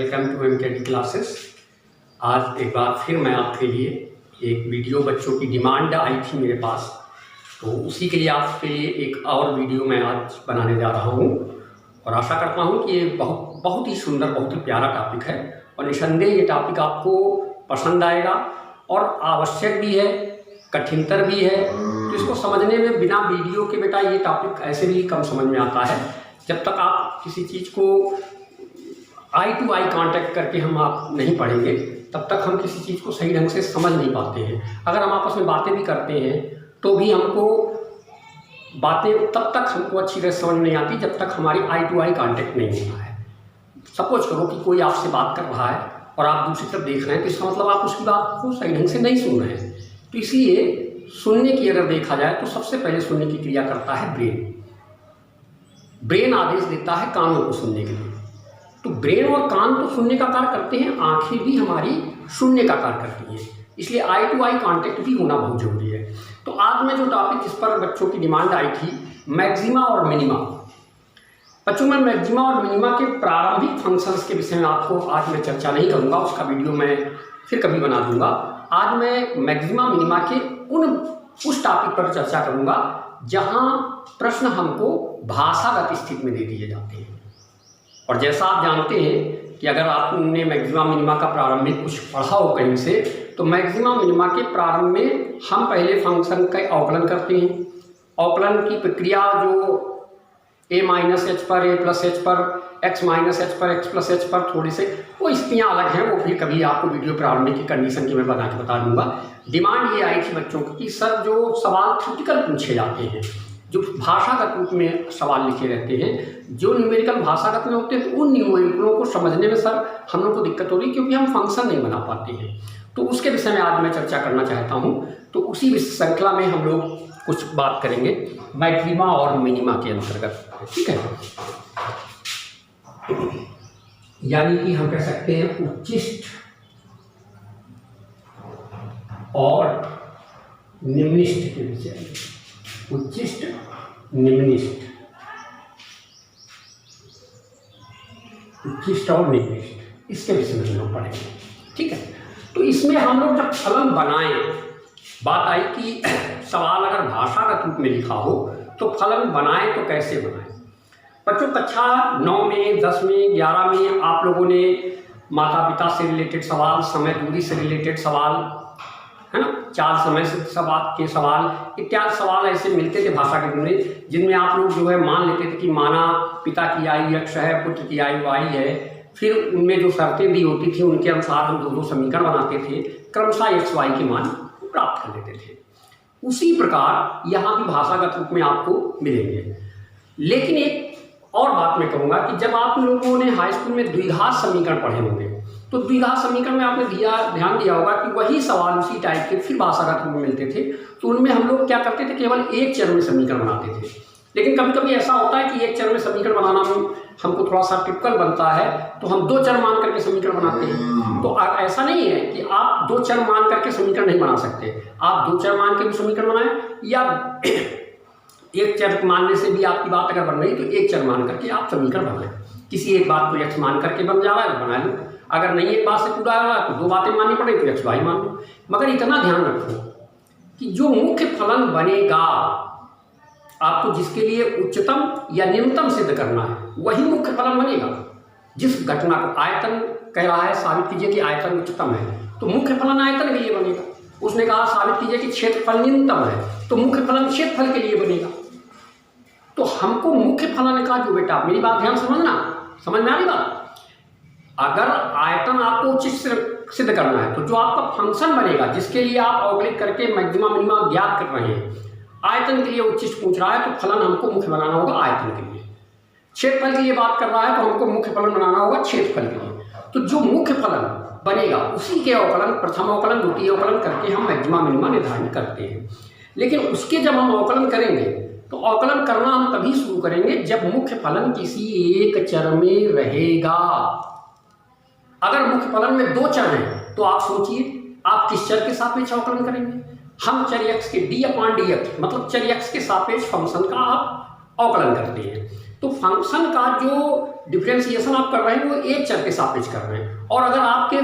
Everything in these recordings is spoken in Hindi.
Welcome to MKT classes. आज एक बार फिर मैं आपके लिए एक वीडियो, बच्चों की डिमांड आई थी मेरे पास, तो उसी के लिए आपके लिए एक और वीडियो मैं आज बनाने जा रहा हूं और आशा करता हूं कि ये बहुत ही सुंदर, बहुत ही प्यारा टॉपिक है और निसंदेह ये टॉपिक आपको पसंद आएगा और आवश्यक भी है, कठिनतर भी है। तो इसको समझने में बिना वीडियो के बेटा ये टॉपिक ऐसे भी कम समझ में आता है। जब तक आप किसी चीज़ को आई टू आई कांटेक्ट करके हम आप नहीं पढ़ेंगे तब तक हम किसी चीज़ को सही ढंग से समझ नहीं पाते हैं। अगर हम आपस में बातें भी करते हैं तो भी हमको बातें तब तक हमको अच्छी तरह समझ नहीं आती जब तक हमारी आई टू आई कांटेक्ट नहीं होता है। सपोज करो कि कोई आपसे बात कर रहा है और आप दूसरी तरफ देख रहे हैं, तो इसका मतलब आप उसकी बात को सही ढंग से नहीं सुन रहे हैं। तो इसलिए सुनने की अगर देखा जाए तो सबसे पहले सुनने की क्रिया करता है ब्रेन। ब्रेन आदेश देता है कानों को सुनने के लिए। तो ब्रेन और कान तो सुनने का कार्य करते हैं, आंखें भी हमारी सुनने का कार्य करती हैं। इसलिए आई टू आई कांटेक्ट भी होना बहुत जरूरी है। तो आज मैं जो टॉपिक जिस पर बच्चों की डिमांड आई थी, मैक्सिमा और मिनिमा। बच्चों में मैक्सिमा और मिनिमा के प्रारंभिक फंक्शंस के विषय में आपको आज मैं चर्चा नहीं करूंगा, उसका वीडियो मैं फिर कभी बना दूंगा। आज मैं मैक्सिमा मिनिमा के उस टॉपिक पर चर्चा करूंगा जहां प्रश्न हमको भाषागत स्थिति में दे दिए जाते हैं। और जैसा आप जानते हैं कि अगर आपने मैक्सिमा मिनिमा का प्रारंभिक कुछ पढ़ा हो कहीं से, तो मैक्सिमा मिनिमा के प्रारंभ में हम पहले फंक्शन का अवकलन करते हैं। अवकलन की प्रक्रिया जो a माइनस एच पर, a प्लस एच पर, x माइनस एच पर, x प्लस एच पर, थोड़ी से वो स्थितियाँ अलग हैं, वो फिर कभी आपको वीडियो प्रारंभिक की कंडीशन की मैं बना के बता दूंगा। डिमांड ये आई थी बच्चों की कि सर जो सवाल थ्योरेटिकल पूछे जाते हैं, जो भाषागत रूप में सवाल लिखे रहते हैं, जो न्यूमेरिकल भाषागत में होते हैं, तो उन न्यूमेरिकलों को समझने में सर हम लोग को दिक्कत हो रही है क्योंकि हम फंक्शन नहीं बना पाते हैं। तो उसके विषय में आज मैं चर्चा करना चाहता हूं। तो उसी श्रृंखला में हम लोग कुछ बात करेंगे मैक्सिमा और मिनिमा के अंतर्गत, ठीक है। यानी कि हम कह सकते हैं उच्चिष्ट और निम्निष्ठ के विषय में। उच्चिष्ट, निम्निष्ठ, उच्चिष्ट और निम्निष्ठ, इसके विषय में हम लोग पढ़ेंगे, ठीक है। तो इसमें हम लोग जब फलन बनाएं, बात आई कि सवाल अगर भाषागत रूप में लिखा हो तो फलन बनाएं तो कैसे बनाएं। बच्चों कक्षा 9 में, 10 में, 11 में आप लोगों ने माता पिता से रिलेटेड सवाल, समय दूरी से रिलेटेड सवाल, है ना, चाल समय से सवाल इत्यादि सवाल ऐसे मिलते थे भाषा के में, जिनमें आप लोग जो है मान लेते थे कि माना पिता की आयु x है, पुत्र की आयु y है। फिर उनमें जो शर्तें दी होती थी उनके अनुसार हम दो समीकरण बनाते थे, क्रमशः x y के मान प्राप्त कर लेते थे। उसी प्रकार यहाँ भी भाषागत रूप में आपको मिलेंगे। लेकिन एक और बात मैं कहूँगा कि जब आप लोगों ने हाई स्कूल में द्विघात समीकरण पढ़े होंगे तो द्विघात समीकरण में आपने ध्यान दिया होगा कि वही सवाल उसी टाइप के फिर भाषागत रूप में मिलते थे। तो उनमें हम लोग क्या करते थे, केवल एक चर में समीकरण बनाते थे। लेकिन कभी कभी ऐसा होता है कि एक चर में समीकरण बनाना हमको थोड़ा सा टिपिकल बनता है, तो हम दो चर मान करके समीकरण बनाते हैं। तो ऐसा नहीं है कि आप दो चर मान करके समीकरण नहीं बना सकते, आप दो चर मान के भी समीकरण बनाएं, या एक चर मानने से भी आपकी बात अगर बन रही तो एक चर मान करके आप समीकरण बनाएं। किसी एक बात को x मान करके बन जा रहा है बना लो, अगर नहीं एक बात से पूरा आ रहा है तो दो बातें माननी पड़ेगी तो x y मान लो। मगर इतना ध्यान रखो कि जो मुख्य फलन बनेगा आपको जिसके लिए उच्चतम या निम्नतम सिद्ध करना है वही मुख्य फलन बनेगा। जिस घटना को आयतन कह रहा है साबित कीजिए कि आयतन उच्चतम है, तो मुख्य फलन आयतन के लिए बनेगा। उसने कहा साबित कीजिए कि क्षेत्रफल न्यूनतम है, तो मुख्य फलन क्षेत्रफल के लिए बनेगा। तो हमको मुख्य फलन का जो बेटा, मेरी बात ध्यान समझना, समझ में आ रही बात। अगर आयतन आपको उचित सिद्ध करना है तो जो आपका फंक्शन बनेगा जिसके लिए आप अवकलित करके मैक्सिमा मिनिमा ज्ञात कर रहे हैं, आयतन के लिए उच्चिष्ट पूछ रहा है तो फलन हमको मुख्य बनाना होगा आयतन के लिए। क्षेत्रफल के लिए बात कर रहा है तो हमको मुख्य फलन बनाना होगा क्षेत्रफल के लिए। तो जो मुख्य फलन बनेगा उसी के अवकलन, प्रथम अवकलन, द्वितीय अवकलन करके हम मैक्सिमा मिनिमा निर्धारित करते हैं। लेकिन उसके जब हम अवकलन करेंगे तो अवकलन करना हम तभी शुरू करेंगे जब मुख्य फलन किसी एक चर में रहेगा। अगर मुख्य फलन में दो चर हैं तो आप सोचिए आप किस चर के सापेक्ष अवकलन करेंगे। हम चर x के d/dx मतलब चर x के सापेक्ष फंक्शन का आप अवकलन करते हैं। तो फंक्शन का जो डिफरेंशिएशन आप कर रहे हैं वो एक चर के सापेक्ष कर रहे हैं, और अगर आपके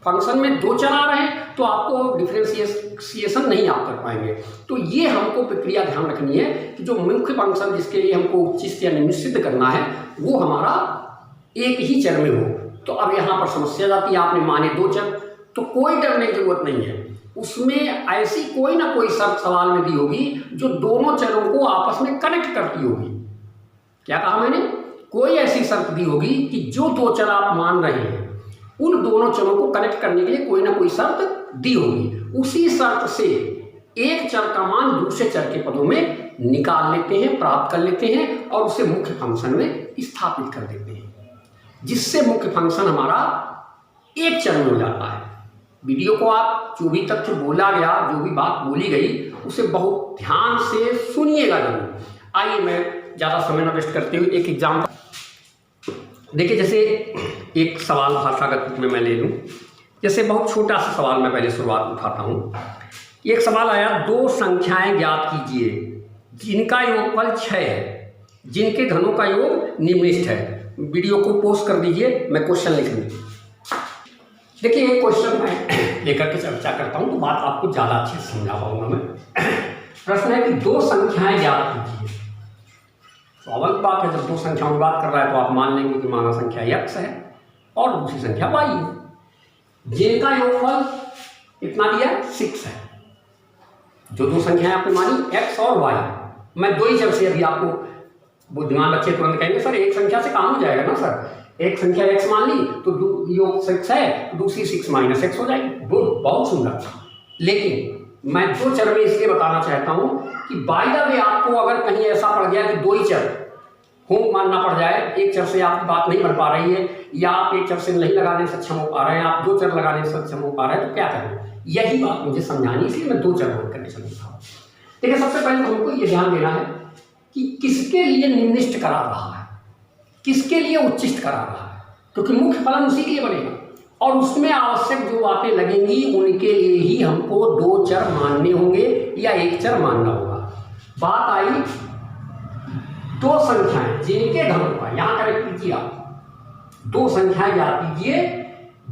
फंक्शन में दो चर आ रहे हैं तो आपको डिफरेंशिएशन नहीं आप कर पाएंगे। तो ये हमको प्रक्रिया ध्यान रखनी है कि जो मुख्य फंक्शन जिसके लिए हमको उच्चिष्ट या निम्न सिद्ध करना है वो हमारा एक ही चर में हो। तो अब यहाँ पर समस्या जाती है, आपने माने दो चर, तो कोई डरने की जरूरत नहीं है, उसमें ऐसी कोई ना कोई शर्त सवाल में दी होगी जो दोनों चरों को आपस में कनेक्ट करती होगी। क्या कहा मैंने? कोई ऐसी शर्त दी होगी कि जो दो चर आप मान रहे हैं उन दोनों चरों को कनेक्ट करने के लिए कोई ना कोई शर्त दी होगी। उसी शर्त से एक चर का मान दूसरे चर के पदों में निकाल लेते हैं, प्राप्त कर लेते हैं और उसे मुख्य फंक्शन में स्थापित कर देते हैं, जिससे मुख्य फंक्शन हमारा एक चर में हो जाता है। वीडियो को आप जो भी तथ्य बोला गया, जो भी बात बोली गई, उसे बहुत ध्यान से सुनिएगा जरूर। आइए मैं ज़्यादा समय न वेस्ट करते हुए एक एग्जाम्पल देखिए। जैसे एक सवाल भाषागत रूप में मैं ले लूँ, जैसे बहुत छोटा सा सवाल मैं पहले शुरुआत उठाता हूँ। एक सवाल आया, दो संख्याएं ज्ञात कीजिए जिनका योगफल 6 है, जिनके घनों का योग निम्नलिखित है। वीडियो को पोस्ट कर दीजिए, मैं क्वेश्चन लिख लूँ। देखिए ये क्वेश्चन मैं लेकर के चर्चा करता हूँ तो बात आपको ज़्यादा अच्छे से समझा पाऊंगा मैं। प्रश्न है कि दो संख्याएं ज्ञात कीजिए। स्वाभाविक बात है, जब दो संख्याओं की बात कर रहा है तो आप मान लेंगे कि माना संख्या x है और दूसरी संख्या y है, जिनका योगफल इतना दिया 6 है। जो दो संख्याएं आपने मानी x और y, मैं दो ही जब से अभी आपको बुद्धिमान बच्चे तुरंत कहेंगे सर एक संख्या से काम हो जाएगा ना सर, एक संख्या x मान ली तो योग 6 है तो दूसरी 6 - x हो जाएगी। बहुत सुंदर। लेकिन मैं दो चर में इसलिए बताना चाहता हूं कि बाय द वे आपको अगर कहीं ऐसा पड़ गया कि दो ही चर हो मानना पड़ जाए, एक चर से आपकी बात नहीं बन पा रही है या आप एक चर से नहीं लगाने में सक्षम हो पा रहे हैं, आप दो चर लगाने में सक्षम हो पा रहे हैं, तो क्या करें? यही बात मुझे समझानी, इसलिए मैं दो चर बोल करके समझता हूँ। देखिए सबसे पहले तो हमको ये ध्यान देना है कि किसके लिए निम्निष्ट करा रहा है, किसके लिए उच्चिष्ट करा रहा है, क्योंकि मुख्य फलन उसी के लिए बनेगा और उसमें आवश्यक जो बातें लगेंगी उनके लिए ही हमको दो चर मानने होंगे या एक चर मानना होगा। बात आई दो संख्याएं जिनके घनों का, यहां करेक्ट कीजिए आप, दो संख्याएं ज्ञात कीजिए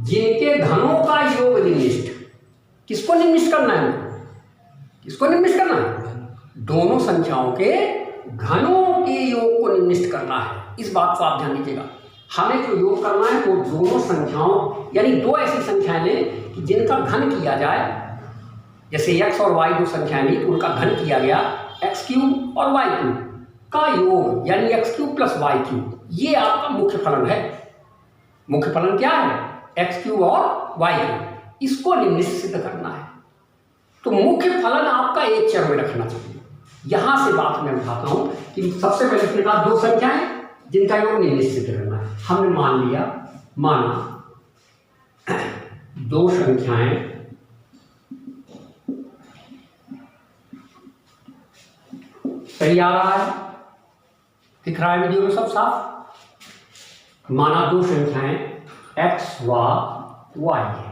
जिनके घनों का योग निम्निष्ट। किसको निम्निष्ट करना है? किसको निम्निष्ट करना है? दोनों संख्याओं के घनों के योग को निम्निष्ट करना है। इस बात को आप ध्यान दीजिएगा। हमें जो योग करना है वो दोनों संख्याओं यानी दो ऐसी संख्याएं लें कि जिनका घन किया जाए, जैसे x और y दो संख्याएं ली तो उनका घन किया गया x³ और y³ का योग यानी x³ + y³। ये आपका मुख्य फलन है। मुख्य फलन क्या है? x³ और y³। इसको निम्निष्ट सिद्ध करना है तो मुख्य फलन आपका एक चर में रखना चाहिए। यहां से बात मैं उठाता हूं कि सबसे पहले इसने कहा दो संख्याएं जिनका योग निम्निष्ट सिद्ध करना है। हमने मान लिया, माना दो संख्याएं सही आ रहा है, दिख रहा है वीडियो में सब साफ। माना दो संख्याएं x व y है।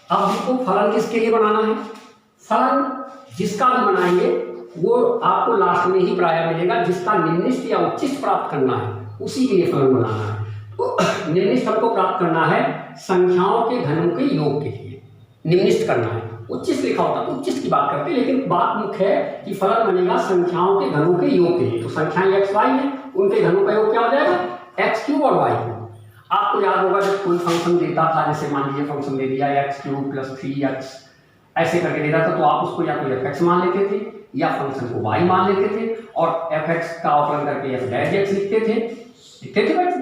अब हमको फलन किसके लिए बनाना है? फलन जिसका भी बनाएंगे वो आपको लास्ट में ही प्राय मिलेगा, जिसका निम्निष्ट या उच्चिष्ट प्राप्त करना है उसी के लिए फलन बनाना है। तो निम्निष्ट हमको प्राप्त करना है संख्याओं के घनों के योग के लिए निम्निष्ट करना है। उच्चिष्ट लिखा होता तो उच्चिष्ट की बात करते, लेकिन बात मुख्य है कि फलन बनेगा संख्याओं के घनों के योग के लिए। तो संख्याएं x y है, उनके घनों का योग क्या हो जाएगा? x³ और y³। आपको याद होगा जब कोई फंक्शन देता था, जैसे मान लीजिए फंक्शन दे दिया x³ + 3x ऐसे करके देता था, तो आप उसको या तो fx मान लेते थे या फंक्शन को y मान लेते थे और fx का अवकलन करके f' लिखते थे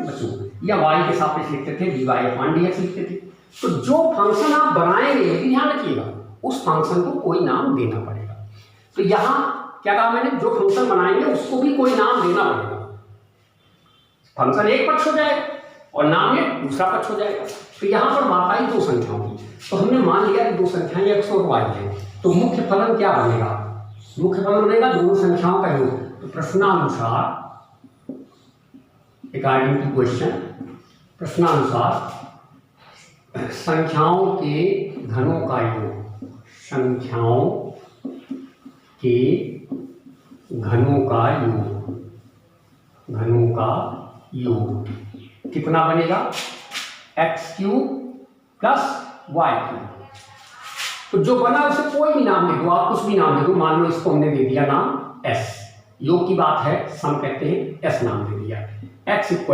बच्चों, या y के सापेक्ष लिखते थे dy/dx लिखते थे। तो जो फंक्शन आप बनाएंगे, लेकिन ध्यान रखिएगा उस फंक्शन को कोई नाम देना पड़ेगा। तो यहाँ क्या कहा मैंने? जो फंक्शन बनाएंगे उसको भी कोई नाम देना पड़ेगा। फंक्शन एक पक्ष हो जाएगा और नाम में दूसरा पक्ष हो जाएगा। तो यहाँ पर बात आई दो संख्याओं की, तो हमने मान लिया कि दो संख्याएं x और y है, तो मुख्य फलन क्या बनेगा? मुख्य फलन बनेगा दोनों संख्याओं का योग। तो प्रश्नानुसार, अकॉर्डिंग टू क्वेश्चन, प्रश्नानुसार संख्याओं के घनों का योग, संख्याओं के घनों का योग घनों का योग कितना बनेगा, x³ प्लस y³। तो जो बना उसे कोई भी नाम दे दो, आप कुछ भी नाम दे दो, मान लो इसको हमने दे दिया नाम s, योग की बात है, सम कहते हैं, s नाम दे दिया, x =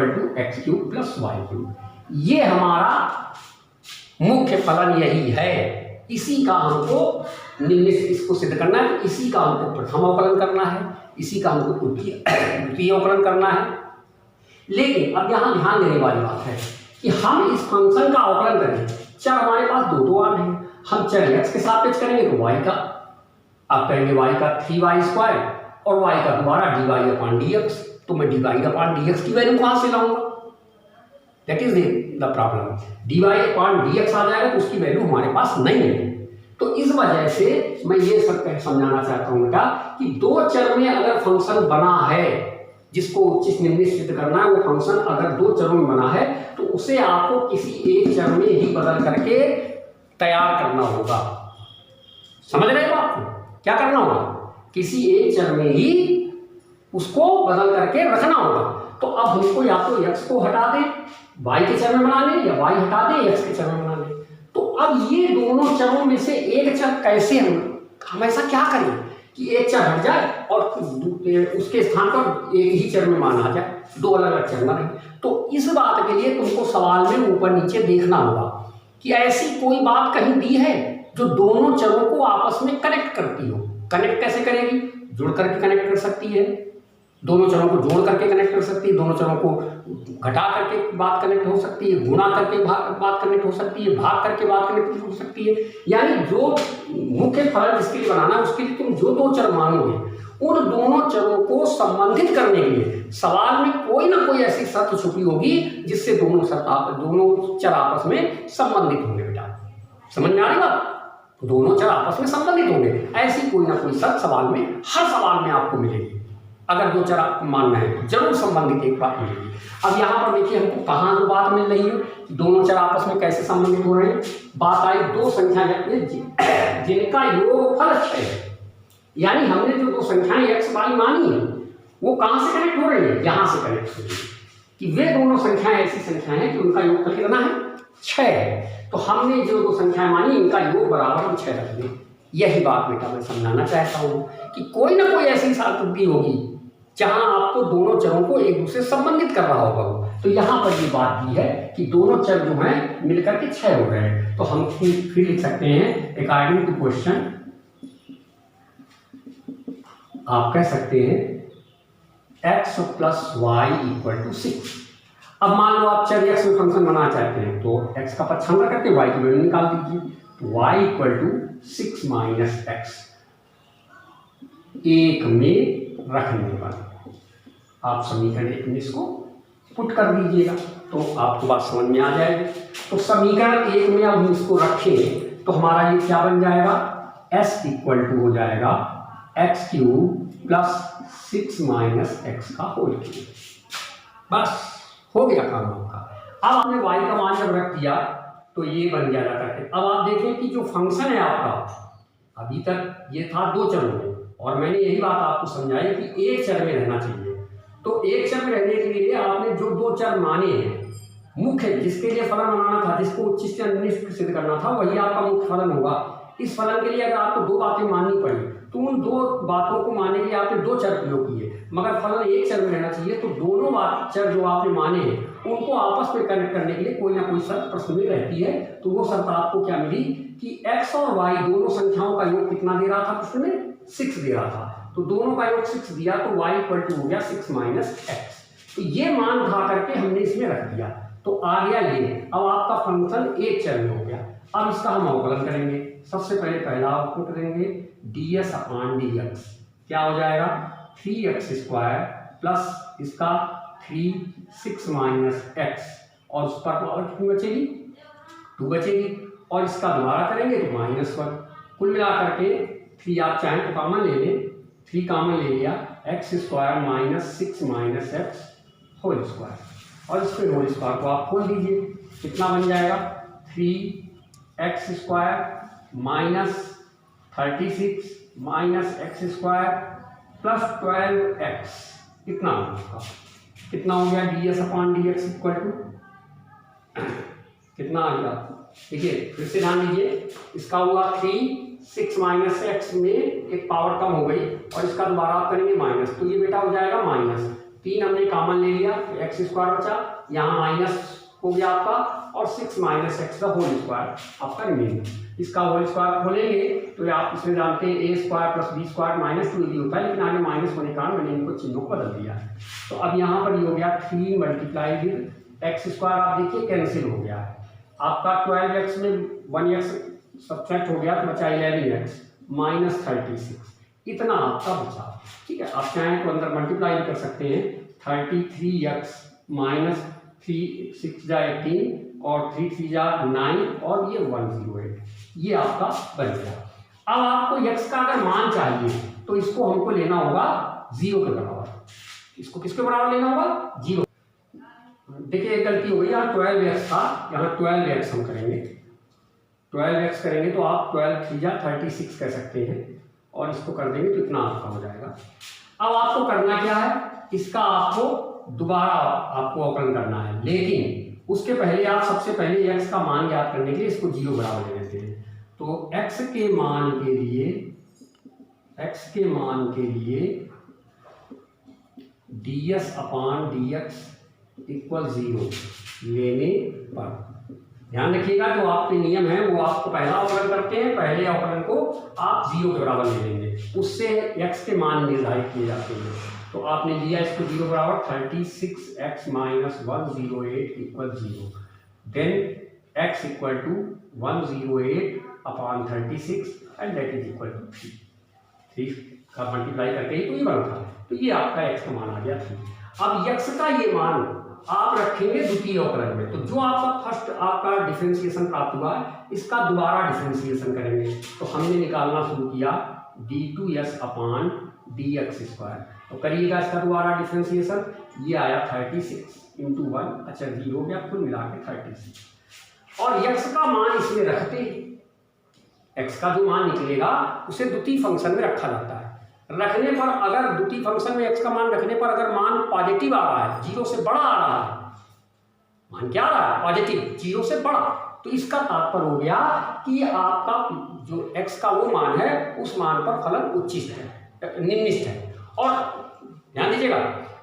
x³ प्लस y³। ये हमारा मुख्य फलन यही है, इसी का हमको इसको सिद्ध करना है, इसी का हमको प्रथम अवकलन करना है, इसी का हमको द्वितीय अवकलन करना है। लेकिन अब यहाँ ध्यान देने वाली बात है कि हम इस फंक्शन का अवकलन करें, चर हमारे पास दो आ रहे हैं, हम चर x के सापेक्ष करेंगे तो y का, आप कहेंगे y का 3y² और y का दोबारा dy/dx, तो मैं dy/dx की वैल्यू कहाँ से लाऊंगा, that is the problem. dy/dx आ जाएगा तो उसकी वैल्यू हमारे पास नहीं है। तो इस वजह से मैं ये सब समझाना चाहता हूँ बेटा कि दो चर में अगर फंक्शन बना है जिसको उच्चिष्ट निम्निष्ट सिद्ध करना है, वो फंक्शन अगर दो चरों में बना है तो उसे आपको किसी एक चर में ही बदल करके तैयार करना होगा। समझ रहे हो आपको क्या करना होगा, किसी एक चर में ही उसको बदल करके रखना होगा। तो अब हमको या तो x को हटा दें y के चर में बना लें, या y हटा दें x के चर में बना लें। तो अब ये दोनों चरों में से एक चर कैसे हम ऐसा क्या करें कि एक चर हट जाए और उसके स्थान पर एक ही चर में मान आ जाए, दो अलग अलग चर ना रहे। तो इस बात के लिए तुमको सवाल में ऊपर नीचे देखना होगा कि ऐसी कोई बात कहीं दी है जो दोनों चरों को आपस में कनेक्ट करती हो। कनेक्ट कैसे करेगी, जुड़ करके कनेक्ट कर सकती है, दोनों चरों को जोड़ करके कनेक्ट कर सकती है, दोनों चरों को घटा करके बात कनेक्ट हो सकती है, गुणा करके बात कनेक्ट हो सकती है, भाग करके बात कनेक्ट हो सकती है। यानी जो मुख्य फलन जिसके लिए बनाना है उसके लिए तुम जो दो चर मानोगे उन दोनों चरों को संबंधित करने के लिए सवाल में कोई ना कोई ऐसी शर्त छुपी होगी जिससे दोनों चर आपस में संबंधित होंगे। बेटा समझ में आ रही बात, दोनों चर आपस में संबंधित होंगे, ऐसी कोई ना कोई शर्त सवाल में, हर सवाल में आपको मिलेगी। अगर दो चर मानना है तो जरूर संबंधित एक बात मिलेगी। अब यहाँ पर देखिए हमको कहाँ जो बात मिल रही है, दोनों चर आपस में कैसे संबंधित हो रहे हैं। बात आई दो संख्या जिनका योगफल 6 है, यानी हमने जो दो संख्याएं x y मानी है वो कहाँ से कनेक्ट हो रही है, यहाँ से कनेक्ट हो रही है कि वे दोनों संख्याएं ऐसी संख्याएं हैं कि उनका योगफल कितना है, 6 है। तो हमने जो दो संख्याएं मानी इनका योग बराबर हम 6 रख दें। यही बात बेटा मैं समझाना चाहता हूँ कि कोई ना कोई ऐसी साकृति होगी जहां आपको दोनों चरों को एक दूसरे से संबंधित कर रहा होगा। तो यहाँ पर ये बात की है कि दोनों चर जो हैं मिलकर के 6 हो गए हैं। तो हम फिर लिख सकते हैं अकॉर्डिंग टू क्वेश्चन, आप कह सकते हैं x + y = 6। अब मान लो आप चर x में फंक्शन बनाना चाहते हैं तो x का पक्षांतर करके y की वैल्यू निकाल दीजिए, तो y = 6 - x एक में रखने पर आप समीकरण 1 में इसको पुट कर दीजिएगा तो आपको बात समझ में आ जाएगी। तो समीकरण 1 में अब हम इसको रखें तो हमारा ये क्या बन जाएगा, s = हो जाएगा x³ + 6 - x का होल क्यूब। बस हो गया काम आपका। अब आपने y का मान जब रख दिया तो ये बन गया करके। अब आप देखें कि जो फंक्शन है आपका, अभी तक ये था दो चरों में और मैंने यही बात आपको समझाई कि एक चर में रहना चाहिए। तो एक चर में रहने के लिए आपने जो दो चर माने हैं, मुख्य जिसके लिए फलन बनाना था, जिसको उच्चिष्ट निम्निष्ट सिद्ध करना था, वही आपका मुख्य फलन होगा। इस फलन के लिए अगर आपको दो बातें माननी पड़ी तो उन दो बातों को मानने के लिए आपने दो चर प्रयोग किए, मगर फलन एक चर में रहना चाहिए। तो दोनों चर जो आपने माने हैं उनको आपस में कनेक्ट करने के लिए कोई ना कोई शर्त प्रश्न में रहती है। तो वो शर्त आपको क्या मिली कि x और y दोनों संख्याओं का योग कितना दे रहा था, प्रश्न में 6 दे रहा था। तो दोनों का योग 6 दिया तो y = हो गया 6 - x। तो ये मान उठा करके हमने इसमें रख दिया तो आ गया ये। अब आपका फंक्शन एक चर में हो गया। अब इसका हम अवकलन करेंगे। सबसे पहले पहला अवकलन करेंगे ds/dx, क्या हो जाएगा 3x² प्लस इसका 6 - x और उस पर पावर कितनी बचेगी, 2 बचेगी और इसका दोबारा करेंगे तो -1। कुल मिला करके 3 आप चाहें तो कॉमन ले लें, 3 कॉमन ले लिया, x² - 6 - x होल स्क्वायर और इसके होल स्क्वायर को आप खोल दीजिए, कितना बन जाएगा 3x² - 36 - x² + 12x, कितना होगा कितना हो गया D S upon D X equal to कितना आ गया, देखिए फिर से ध्यान दीजिए, इसका हुआ 3, 6 माइनस एक्स में एक पावर कम हो गई और इसका दोबारा आप करेंगे माइनस, तो ये बेटा हो जाएगा माइनस 3, हमने कॉमन ले लिया तो एक्स स्क्वायर बचा, यहाँ माइनस हो गया आपका और 6 माइनस एक्स का होल स्क्वायर आपका रिमेन। इसका होल स्क्वायर खोलेंगे तो आप इसमें जानते हैं a square plus b square minus 2 होता है, लेकिन आगे माइनस होने के कारण मैंने इनको चिन्हों को बदल दिया है। तो अब यहाँ पर ये हो गया 3 मल्टीप्लाई विद एक्स स्क्वायर, आप देखिए कैंसिल हो गया है आपका 12x में 1x सब्ट्रैक्ट हो गया तो बचा 11x माइनस 36, इतना आपका बचा। ठीक है, आप चाहें तो अंदर मल्टीप्लाई भी कर सकते हैं, 33x माइनस 3 6 जा 18 और 3 3 जा 9 और ये 108, ये आपका बन गया। अब आपको x का अगर मान चाहिए तो इसको हमको लेना होगा 0 के बराबर, इसको किसके बराबर लेना होगा 0। देखिए एक गलती हो गई, यहाँ 12x था, यहाँ 12x हम करेंगे, 12x करेंगे तो आप 12 3 जा 36 कह सकते हैं और इसको कर देंगे तो इतना आपका हो जाएगा। अब आपको करना क्या है, इसका आपको दोबारा आपको अवकलन करना है, लेकिन उसके पहले आप सबसे पहले x का मान ज्ञात करने के लिए इसको 0 बराबर ले लेते हैं। तो x के मान के लिए ds अपॉन dx इक्वल 0 लेने पर ध्यान रखिएगा, जो आपके नियम है वो आपको पहला अवकलन करते हैं, पहले अवकलन को आप 0 के बराबर ले लेंगे, उससे x के मान निर्धारित किए जाते हैं। तो आपने लिया इसको 0 बराबर 36x minus 108 equal 0, then x equal to 108 upon 36 and that is equal to 3 का मल्टीप्लाई करके ही तो ये बना था, तो ये आपका x का मान आ गया 3। अब x का ये मान आप रखेंगे द्वितीय अवकलन में, तो जो आपका फर्स्ट आपका डिफरेंशिएशन प्राप्त हुआ है इसका दोबारा डिफरेंशिएशन करेंगे। तो हमने निकालना शुरू किया d2s अपॉन dx स्क्वायर, तो करिएगा इसका दोबारा डिफरेंशिएशन, ये आया 36 इंटू 1, अच्छा 0 हो गया, कुल मिला के 36 और x का मान इसमें रखते x का जो मान निकलेगा उसे द्वितीय फंक्शन में रखा जाता है। रखने पर अगर द्वितीय फंक्शन में x का मान रखने पर अगर मान पॉजिटिव आ रहा है, 0 से बड़ा आ रहा है, मान क्या आ रहा है पॉजिटिव 0 से बड़ा, तो इसका तात्पर्य हो गया कि आपका जो x का वो मान है उस मान पर फलन उच्चिष्ट है, निम्निष्ठ है। और ध्यान दीजिएगा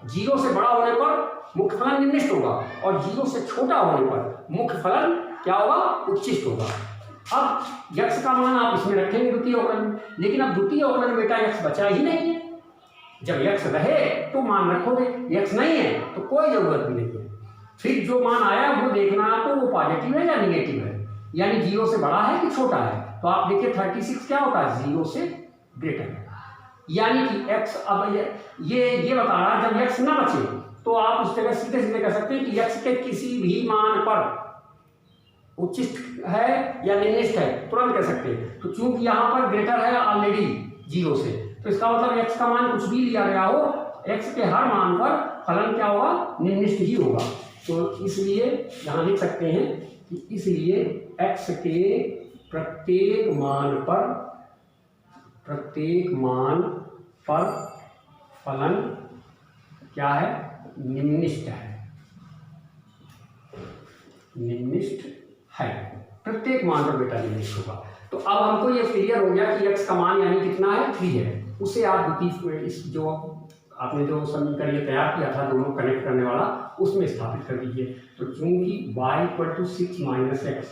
0 से बड़ा होने पर मुख्य फलन निम्निष्ठ होगा और 0 से छोटा होने पर मुख्य फलन क्या होगा उच्चिष्ट होगा। अब x का मान आप इसमें रखेंगे द्वितीय अवकलन में, लेकिन अब द्वितीय अवकलन में बेटा x बचा ही नहीं है, जब x रहे तो मान रखोगे, x नहीं है तो कोई जरूरत भी नहीं है। फिर जो मान आया वो देखना आपको वो पॉजिटिव है या निगेटिव है, यानी 0 से बड़ा है कि छोटा है। तो आप देखिए 36 क्या होता है 0 से ग्रेटर है, यानी कि x अब ये बता रहा है जब x ना बचे तो आप उस जगह सीधे सीधे कह सकते हैं कि x के किसी भी मान पर उच्चिष्ट है या निम्निष्ठ है, तुरंत कह सकते हैं। तो चूंकि यहाँ पर ग्रेटर है ऑलरेडी 0 से, तो इसका मतलब x का मान कुछ भी लिया गया हो, x के हर मान पर फलन क्या होगा निम्निष्ठ ही होगा। तो इसलिए यहाँ लिख सकते हैं कि इसलिए x के प्रत्येक मान पर फलन क्या है निम्निष्ठ है, प्रत्येक मान पर बेटा निम्निष्ठ होगा। तो अब हमको ये क्लियर हो गया कि x का मान यानी कितना है 3 है, उसे आप द्वितीय इस जो आपने जो समीकरण ये तैयार किया था दोनों कनेक्ट करने वाला उसमें स्थापित कर दीजिए। तो चूंकि y equal to 6 minus x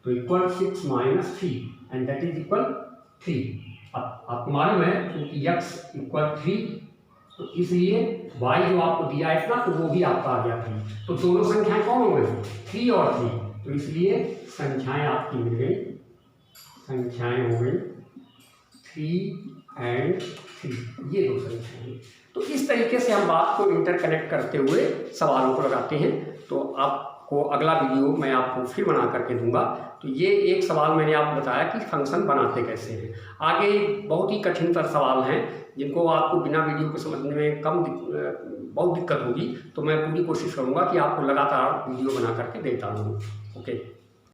तो equal 6 minus 3 and that is equal 3। अब आपको मालूम है क्योंकि x इक्वल 3 तो इसलिए y जो आपको दिया है इतना तो वो भी आपका आ गया 3। तो दोनों संख्याएं कौन हो गई 3 और 3, तो इसलिए संख्याएं आपकी मिल गई, संख्याएं हो गई 3 एंड 3, ये दो संख्याएं। तो इस तरीके से हम बात को इंटरकनेक्ट करते हुए सवालों को लगाते हैं। तो आपको अगला वीडियो मैं आपको फिर बना करके दूंगा। तो ये एक सवाल मैंने आपको बताया कि फंक्शन बनाते कैसे हैं। आगे बहुत ही कठिनतर सवाल हैं जिनको आपको बिना वीडियो के समझने में बहुत दिक्कत होगी, तो मैं पूरी कोशिश करूँगा कि आपको लगातार वीडियो बना करके देता रहूँ। ओके।